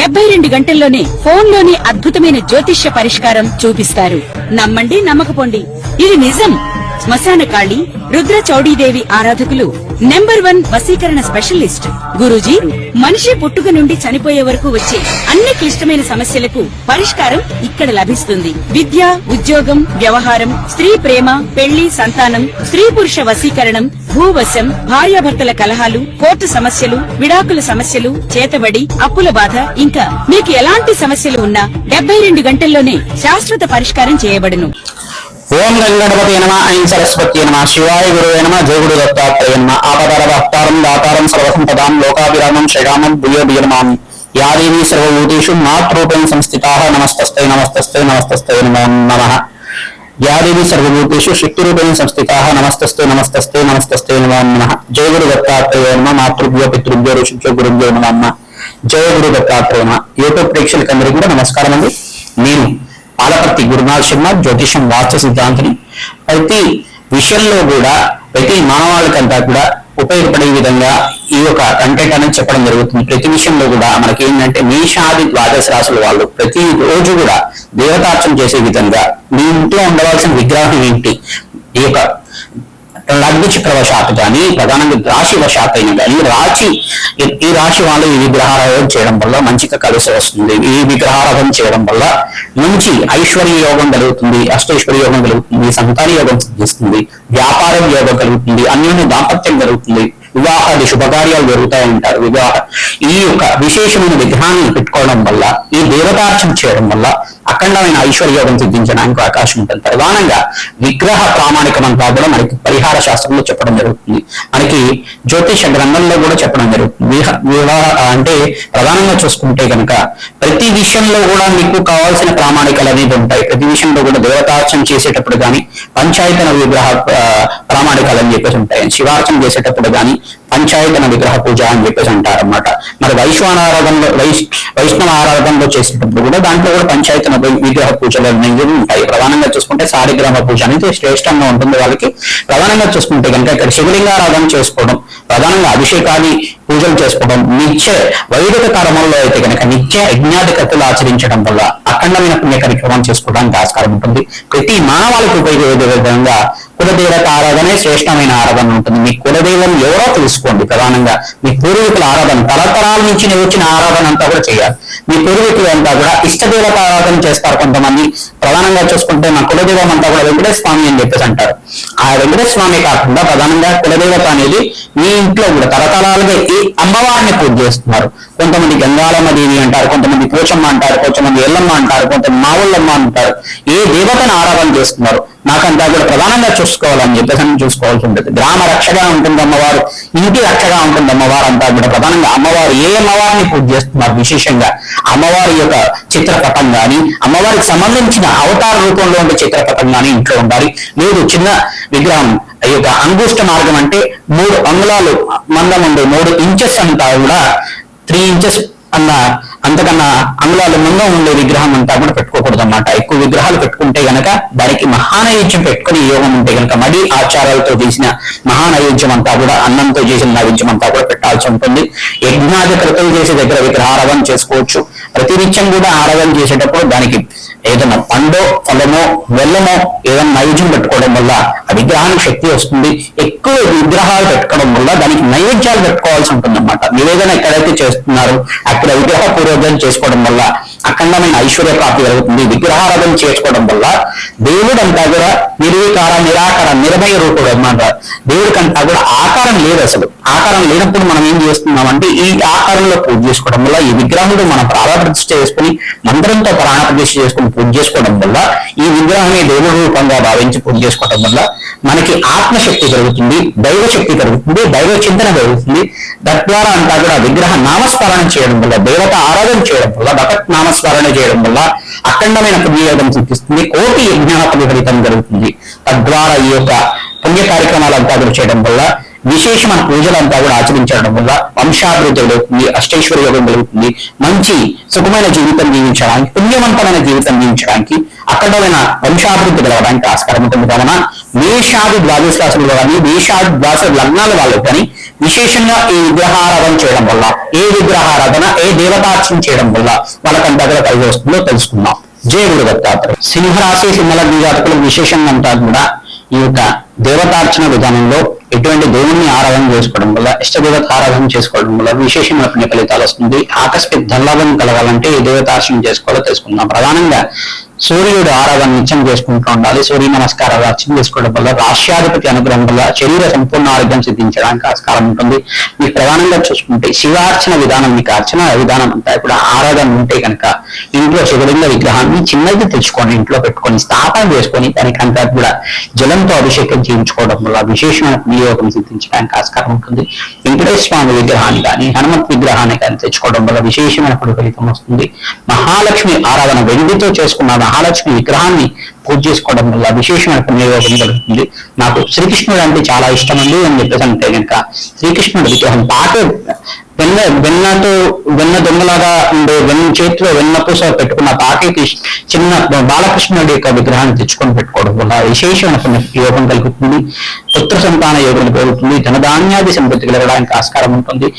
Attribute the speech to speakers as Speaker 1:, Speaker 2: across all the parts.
Speaker 1: 72 గంటల్లోనే ఫోన్లోని అద్భుతమైన జ్యోతిష్య పరిష్కారం చూపిస్తారు. నమ్మండి, నమ్మకపోండి, ఇది నిజం. శ్మశాన కాళి రుద్ర చౌడీదేవి ఆరాధకులు నంబర్ 1 వశీకరణ స్పెషలిస్ట్. గురూజీ మనిషి పుట్టుక నుండి చనిపోయే వరకు వచ్చే అన్ని క్లిష్టమైన సమస్యలకు పరిష్కారం ఇక్కడ లభిస్తుంది. విద్య, ఉద్యోగం, వ్యవహారం, స్త్రీ ప్రేమ, పెళ్లి, సంతానం, స్త్రీ పురుష వశీకరణం, భూవశం, భార్యాభర్తల కలహాలు, కోర్టు సమస్యలు, విడాకుల సమస్యలు, చేతబడి, అప్పుల బాధ, ఇంకా మీకు ఎలాంటి సమస్యలు ఉన్నా 72 గంటల్లోనే శాశ్వత పరిష్కారం చేయబడును.
Speaker 2: ఓం గంగణపతి నమ, ఐం సరస్వతి నమ, శివాయ గురువే నమ, జయ గురు దత్తాత్రేయ నమ. ఆపదరవహతారం దాతారం సర్వసంపదాం లోకాభిరామం శ్రీరామం భూయో భూయనమామి. యా దేవీ సర్వభూతేషు మాతృరూపేణ సంస్థితాః నమస్తస్తై నమస్తస్తై నమస్తస్తై నమో నమః. యా దేవీ సర్వభూతేషు శక్తిరూపేణ సంస్థితాః నమస్తస్తై నమస్తస్తై నమస్తస్తై నమో నమః. జయ గురు దత్తాత్రేయ నమ. మాతృభ్యో పితృభ్యో ఋషిభ్యో గురుభ్యో నమః. జయ గురు దత్తాత్రేయ నమ. యూట్యూబ్ ప్రేక్షకులందరికీ కూడా నమస్కారం అండి. నేను పాలపర్తి గురునాథ్ శర్మ, జ్యోతిషం వాస్తు సిద్ధాంతిని. ప్రతి విషయంలో కూడా ప్రతి మానవాళికంతా కూడా ఉపయోగపడే విధంగా ఈ యొక్క కంటెంట్ అనేది చెప్పడం జరుగుతుంది. ప్రతి విషయంలో కూడా మనకి ఏంటంటే మేషాది ద్వాదశ రాశుల వాళ్ళు ప్రతి రోజు కూడా దేవతార్చన చేసే విధంగా మీ ఇంట్లో ఉండవలసిన విగ్రహం ఏంటి, ఈ యొక్క లగ్న చక్రవశాత్ కానీ ప్రధానంగా రాశి వశాత్ అయిన కానీ ఈ రాశి వాళ్ళు ఈ విగ్రహారాధన చేయడం వల్ల మంచిగా కలిసి వస్తుంది. ఈ విగ్రహారాధన చేయడం వల్ల మంచి ఐశ్వర్య యోగం కలుగుతుంది, అష్టైశ్వర్య యోగం కలుగుతుంది, సంతాన యోగం సిద్ధిస్తుంది, వ్యాపారం యోగం కలుగుతుంది, అన్యోన్య దాంపత్యం కలుగుతుంది, వివాహాది శుభకార్యాలు జరుగుతాయి ఉంటారు. ఈ యొక్క విశేషమైన విగ్రహాన్ని పెట్టుకోవడం వల్ల, ఈ దేవతార్చన చేయడం వల్ల అఖండమైన ఐశ్వర్యోగం సిద్ధించడానికి అవకాశం ఉంటుంది. ప్రధానంగా విగ్రహ ప్రామాణికం అంతా కూడా మనకి పరిహార శాస్త్రంలో చెప్పడం జరుగుతుంది. మనకి జ్యోతిష గ్రంథంలో కూడా చెప్పడం జరుగుతుంది. అంటే ప్రధానంగా చూసుకుంటే కనుక ప్రతి విషయంలో కూడా మీకు కావాల్సిన ప్రామాణికలు అనేది ఉంటాయి. ప్రతి విషయంలో కూడా దేవతార్చన చేసేటప్పుడు కానీ పంచాయతన విగ్రహ ప్రామాణికాలు అని చెప్పేసి ఉంటాయి. శివార్చన చేసేటప్పుడు కానీ పంచాయతన విగ్రహ పూజ అని చెప్పేసి అంటారు అన్నమాట. మరి వైష్ణవ ఆరాధనలో చేసేటప్పుడు కూడా దాంట్లో కూడా పంచాయతన విగ్రహ పూజలు అనేవి ఉంటాయి. ప్రధానంగా చూసుకుంటే సారిగ్రహ పూజ అనేది శ్రేష్టంగా ఉంటుంది వాళ్ళకి. ప్రధానంగా చూసుకుంటే కనుక ఇక్కడ శివలింగారాధన చేసుకోవడం, ప్రధానంగా అభిషేకాది పూజలు చేసుకోవడం, నిత్య వైదిక కర్మల్లో అయితే కనుక నిత్య యజ్ఞాధికతలు ఆచరించడం వల్ల అఖండమైన పుణ్య కార్యక్రమం చేసుకోవడానికి ఆస్కారం ఉంటుంది. ప్రతి మానవాళికి ఉపయోగపడే విధంగా కులదేవత ఆరాధనే శ్రేష్టమైన ఆరాధన ఉంటుంది. మీ కులదేవం ఎవరో తెలుసుకోండి. ప్రధానంగా మీ పూర్వీకుల ఆరాధన తరతరాల నుంచి వచ్చిన ఆరాధన అంతా కూడా చేయాలి. మీ పూర్వీకులు అంతా కూడా ఇష్టదేవత ఆరాధన చేస్తారు. కొంతమంది ప్రధానంగా చూసుకుంటే మా కులదేవం అంతా కూడా వెంకటేశ్వర స్వామి అని చెప్పేసి అంటారు. ఆ వెంకటేశ్వర స్వామి కాకుండా ప్రధానంగా కులదేవత అనేది మీ ఇంట్లో కూడా తరతరాలుగా ఈ అమ్మవారిని పూజ చేస్తున్నారు. కొంతమంది గంగాలమ్మ దేవి అంటారు, కొంతమంది పోచమ్మ అంటారు, కొంతమంది ఎల్లమ్మ అంటారు, కొంతమంది మావుళ్ళమ్మ అంటారు. ఏ దేవతను ఆరాధన చేస్తున్నారు నాకంతా కూడా ప్రధానంగా చూసుకోవాలని చెప్పేసి చూసుకోవాల్సి ఉంటుంది. గ్రామ రక్షగా ఉంటుంది అమ్మవారు, ఇంటి రక్షగా ఉంటుంది అమ్మవారు అంతా కూడా. ప్రధానంగా అమ్మవారు ఏ అమ్మవారిని పూజ చేస్తున్నారు, విశేషంగా అమ్మవారి యొక్క చిత్రపటం కానీ అమ్మవారికి సంబంధించిన అవతార రూపంలో ఉండే చిత్రపటం కానీ ఇంట్లో ఉండాలి. లేదు చిన్న విగ్రహం ఈ యొక్క అంగుష్ట మార్గం అంటే 3 అంగుళాలు మందం ఉండే 3 ఇంచెస్ అంతా కూడా 3 ఇంచెస్ అంతకన్నా అంగుళాలు మందం ఉండే విగ్రహం అంతా కూడా పెట్టుకోకూడదు అన్నమాట. ఎక్కువ విగ్రహాలు పెట్టుకుంటే గనక దానికి మహానైవేద్యం పెట్టుకుని యోగం ఉంటే గనక మడి ఆచారాలతో చేసిన మహానైవేద్యం అంతా కూడా అన్నంతో చేసిన నైవేద్యం అంతా కూడా పెట్టాల్సి ఉంటుంది. యజ్ఞాది కృతులు చేసే దగ్గర విగ్రహారాధన చేసుకోవచ్చు. ప్రతినిత్యం కూడా ఆరాధన చేసేటప్పుడు దానికి ఏదైనా పండో ఫలమో బెల్లమో ఏదైనా నైవేద్యం పెట్టుకోవడం వల్ల ఆ విగ్రహానికి శక్తి వస్తుంది. ఎక్కువ విగ్రహాలు పెట్టుకోవడం వల్ల దానికి నైవేద్యాలు పెట్టుకోవాల్సి ఉంటుంది అన్నమాట. నివేదన ఎక్కడైతే చేస్తున్నారు అక్కడ విగ్రహ పూర్వోదయం చేసుకోవడం వల్ల అఖండమైన ఐశ్వర్య ప్రాప్తి జరుగుతుంది. విగ్రహారాధన చేసుకోవడం వల్ల దేవుడు అంతా కూడా నిర్వికార నిరాకార నిర్మయ రూపుడు అన్నమాట. దేవుడికంతా కూడా ఆకారం లేదు. అసలు ఆకారం లేనప్పుడు మనం ఏం చేస్తున్నామంటే ఈ ఆకారంలో పూజ చేసుకోవడం వల్ల ఈ విగ్రహంలో మనం ప్రాణప్రతిష్ఠ చేసుకుని మంత్రంతో ప్రాణప్రతిష్ఠ చేసుకుని పూజ చేసుకోవడం వల్ల ఈ విగ్రహాన్ని దేవుడి రూపంగా భావించి పూజ చేసుకోవడం వల్ల మనకి ఆత్మశక్తి కలుగుతుంది, దైవ శక్తి కలుగుతుంది, దైవ చింతన కలుగుతుంది. తద్వారా అంతా కూడా విగ్రహ నామస్మరణ చేయడం వల్ల, దేవత ఆరాధన చేయడం వల్ల, భగత్ నామస్మరణ చేయడం వల్ల అఖండమైన పుణ్యయోగం సిద్ధిస్తుంది. కోటి యజ్ఞాపతి ఫలితం జరుగుతుంది. తద్వారా ఈ యొక్క పుణ్య కార్యక్రమాలంతా కూడా చేయడం వల్ల విశేషమైన పూజలంతా కూడా ఆచరించడం వల్ల వంశాభివృద్ధి కలుగుతుంది, అష్టైశ్వర్యోగం కలుగుతుంది, మంచి సుఖమైన జీవితం జీవించడానికి, పుణ్యవంతమైన జీవితం జీవించడానికి, అఖండమైన వంశాభివృద్ధి కలగడానికి ఆస్కారం ఉంటుంది. కావున మేషాది ద్వాదశ రాశులు కానీ మేషాది ద్వాదశ లగ్నాల వాళ్ళు కానీ విశేషంగా ఈ విగ్రహారాధన చేయడం వల్ల, ఏ విగ్రహారాధన ఏ దేవతార్చన చేయడం వల్ల వాళ్ళకంతా కూడా కలిగి వస్తుందో తెలుసుకుందాం. జయ గురు దత్తాత్రేయ. సింహరాశి సింహలగ్న జాతకులకు విశేషంగా అంతా కూడా ఈ యొక్క దేవతార్చన విధానంలో ఎటువంటి దేవుణ్ణి ఆరాధన చేసుకోవడం వల్ల, ఇష్ట దేవత ఆరాధన చేసుకోవడం వల్ల విశేషమైన పుణ్య ఫలితాలు వస్తుంది. ఆకస్మిక ధనలాభం కలగాలంటే ఈ దేవతార్చన చేసుకోవాలో తెలుసుకుందాం. ప్రధానంగా సూర్యుడు ఆరాధన నిత్యం చేసుకుంటూ ఉండాలి. సూర్య నమస్కారాలు అర్చన చేసుకోవడం వల్ల, రాష్ట్రాధిపతి అనుగ్రహం వల్ల శరీర సంపూర్ణ ఆరోగ్యం సిద్ధించడానికి ఆస్కారం ఉంటుంది. మీకు ప్రధానంగా చూసుకుంటే శివార్చన విధానం, మీకు అర్చన విధానం అంతా కూడా ఆరాధన ఉంటే కనుక ఇంట్లో శివలింగ విగ్రహాన్ని చిన్నది తెచ్చుకొని ఇంట్లో పెట్టుకొని స్థాపన చేసుకొని దానికంతా కూడా జలంతో అభిషేకం చేయించుకోవడం వల్ల విశేషమైన వినియోగం సిద్ధించడానికి ఆస్కారం ఉంటుంది. వెంకటేశ్వర స్వామి విగ్రహాన్ని కానీ హనుమత్ విగ్రహాన్ని కానీ తెచ్చుకోవడం వల్ల విశేషమైన ఫలితం వస్తుంది. మహాలక్ష్మి ఆరాధన వెండితో చేసుకున్న మహాలక్ష్మి విగ్రహాన్ని పూజ చేసుకోవడం వల్ల విశేషమైన పుణ్యయోగం కలుగుతుంది. నాకు శ్రీకృష్ణుడు అంటే చాలా ఇష్టం అండి అని చెప్పేసి అంటే కనుక శ్రీకృష్ణుడి విగ్రహం పాటే వెన్న దొంగలాగా ఉండే చేతిలో వెన్న పూస పెట్టుకున్న తాకేకి చిన్న బాలకృష్ణుడి యొక్క విగ్రహాన్ని తెచ్చుకొని పెట్టుకోవడం వల్ల విశేషమైన యోగం కలుగుతుంది. పుత్ర సంతాన యోగం కలుగుతుంది. ధనధాన్యాది సంపత్తి కలగడానికి ఆస్కారం ఉంటుంది.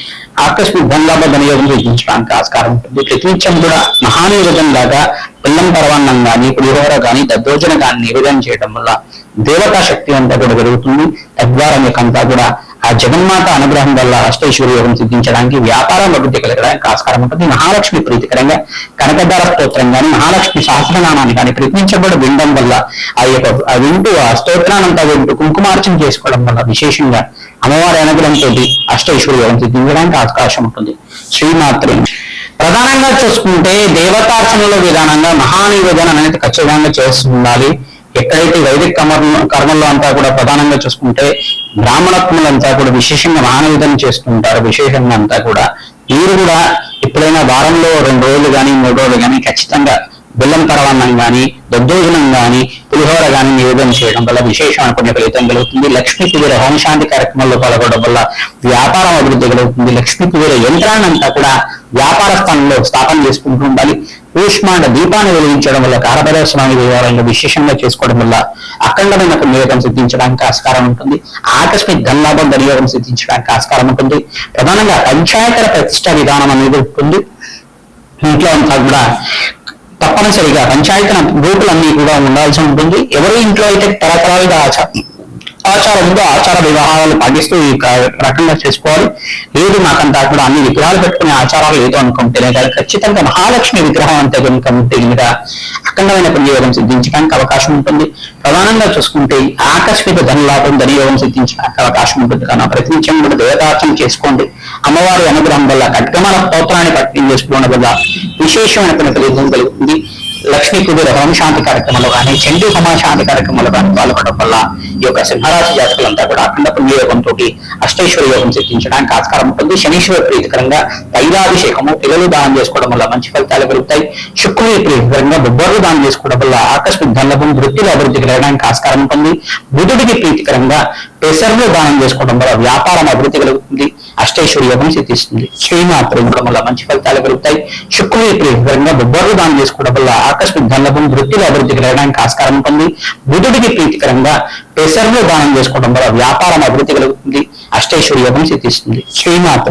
Speaker 2: ఆకస్మిక ధనలాభ ధనయోగం చూపించడానికి ఆస్కారం ఉంటుంది. ప్రతినిత్యం కూడా మహానివేదం లాగా బెల్లం పరవాన్నం కానీ పులిహోర కానీ దద్దోజన కానీ నివేదన చేయడం వల్ల దేవతా శక్తి అంతా కూడా పెరుగుతుంది. తద్వారా మీకంతా కూడా ఆ జగన్మాత అనుగ్రహం వల్ల అష్టైశ్వర్య యోగం సిద్ధించడానికి, వ్యాపారం అభివృద్ధి కలగడానికి ఆస్కారం ఉంటుంది. మహాలక్ష్మి ప్రీతికరంగా కనకదార స్తోత్రం కానీ మహాలక్ష్మి సహస్రనామాన్ని కానీ ప్రయత్నించబడి వినడం వల్ల వింటూ ఆ స్తోత్రానంతా వింటూ కుంకుమార్చన చేసుకోవడం వల్ల విశేషంగా అమ్మవారి అనుగ్రహంతో అష్టైశ్వర్య యోగం సిద్ధించడానికి అవకాశం ఉంటుంది. శ్రీమాత్రే. ప్రధానంగా చూసుకుంటే దేవతార్చనలో విధానంగా మహానివేదన అనేది ఖచ్చితంగా చేస్తుండాలి. ఎక్కడైతే వైదిక కర్మల్లో అంతా కూడా ప్రధానంగా చూసుకుంటే బ్రాహ్మణత్ములంతా కూడా విశేషంగా మహానివేదన చేస్తుంటారు. విశేషంగా అంతా కూడా వీరు కూడా ఎప్పుడైనా వారంలో 2 రోజులు కానీ 3 రోజులు కానీ ఖచ్చితంగా బెల్లం పరవాన్నం కానీ దద్దోజనం కానీ పులిహోర కానీ నివేదన చేయడం వల్ల విశేషమైన పుణ్య ఫలితం కలుగుతుంది. లక్ష్మీ కుబేర హోమశాంతి కార్యక్రమాల్లో పాల్గొనడం వల్ల వ్యాపారం అభివృద్ధి కలుగుతుంది. లక్ష్మీ కుబేర యంత్రాన్ని అంతా కూడా వ్యాపార స్థానంలో స్థాపన చేసుకుంటూ ఉండాలి. కూష్మాండ దీపాన్ని వెలిగించడం వల్ల కారభైరవ స్వామి దేవాలయంలో విశేషంగా చేసుకోవడం వల్ల అఖండమైన పుణ్యయోగం సిద్ధించడానికి ఆస్కారం ఉంటుంది. ఆకస్మిక ధనలాభం ధనయోగం సిద్ధించడానికి ఆస్కారం ఉంటుంది. ప్రధానంగా పంచాయతర ప్రతిష్ట విధానం అనేది ఉంటుంది. ఇంట్లో అంతా కూడా తప్పనిసరిగా పంచాయతీ గ్రూపులన్నీ కూడా ఉండాల్సి ఉంటుంది. ఎవరి ఇంట్లో అయితే తరతరాలుగా ఆచారం ఉందో ఆచార వివాహాలు పాటిస్తూ ఈ రకంగా చేసుకోవాలి. లేదు నాకంతా కూడా అన్ని విగ్రహాలు పెట్టుకునే ఆచారాలు లేదు అనుకుంటేనే కానీ ఖచ్చితంగా మహాలక్ష్మి విగ్రహం అంతే కనుక ఉంటే మీద అఖండమైన పుణ్యయోగం సిద్ధించడానికి అవకాశం ఉంటుంది. ప్రధానంగా చూసుకుంటే ఆకస్మిక ధనలాభం ధనయోగం సిద్ధించడానికి అవకాశం ఉంటుంది. కానీ ప్రతినిత్యం కూడా దేవతార్చన చేసుకోండి. అమ్మవారి అనుగ్రహం వల్ల ఖడ్గమాల స్తోత్రాన్ని పట్టిన చేసుకోవడం వల్ల విశేషమైన ఫలితం కలుగుతుంది. లక్ష్మీ కుబేర హోమశాంతి కార్యక్రమంలో కానీ చండీ హోమశాంతి కార్యక్రమంలో కానీ పాల్గొనడం వల్ల ఈ యొక్క సింహరాశి జాతకులంతా కూడా అఖండ పుణ్యయోగంతో అష్టైశ్వర్య యోగం సిద్ధించడానికి ఆస్కారం ఉంటుంది. శనీశ్వర ప్రీతికరంగా తైలాభిషేకము పిల్లలు దానం చేసుకోవడం వల్ల మంచి ఫలితాలు కలుగుతాయి. శుక్రుడి ప్రీతికరంగా బొబ్బర్లు దానం చేసుకోవడం వల్ల ఆకస్మిక ధనలాభం వృత్తిలో అభివృద్ధి కలగడానికి ఆస్కారం ఉంటుంది. బుధుడికి ప్రీతికరంగా పెసర్లు దానం చేసుకోవడం వల్ల వ్యాపారం అభివృద్ధి కలుగుతుంది. అష్టైశ్వర్య యోగం సిద్ధిస్తుంది. శ్రీమాత్ర వల్ల మంచి ఫలితాలు కలుగుతాయి. శుక్రుడి ప్రీతికరంగా బొబ్బర్లు దానం చేసుకోవడం వల్ల ఆకస్మిక ధనలాభం వృత్తిలో అభివృద్ధి కలగడానికి ఆస్కారం ఉంటుంది. బుధుడికి ప్రీతికరంగా పెసర్లు దానం చేసుకోవడం వల్ల వ్యాపారం అభివృద్ధి కలుగుతుంది. అష్టైశ్వర్య యోగం సిద్ధిస్తుంది. శ్రీమాత్ర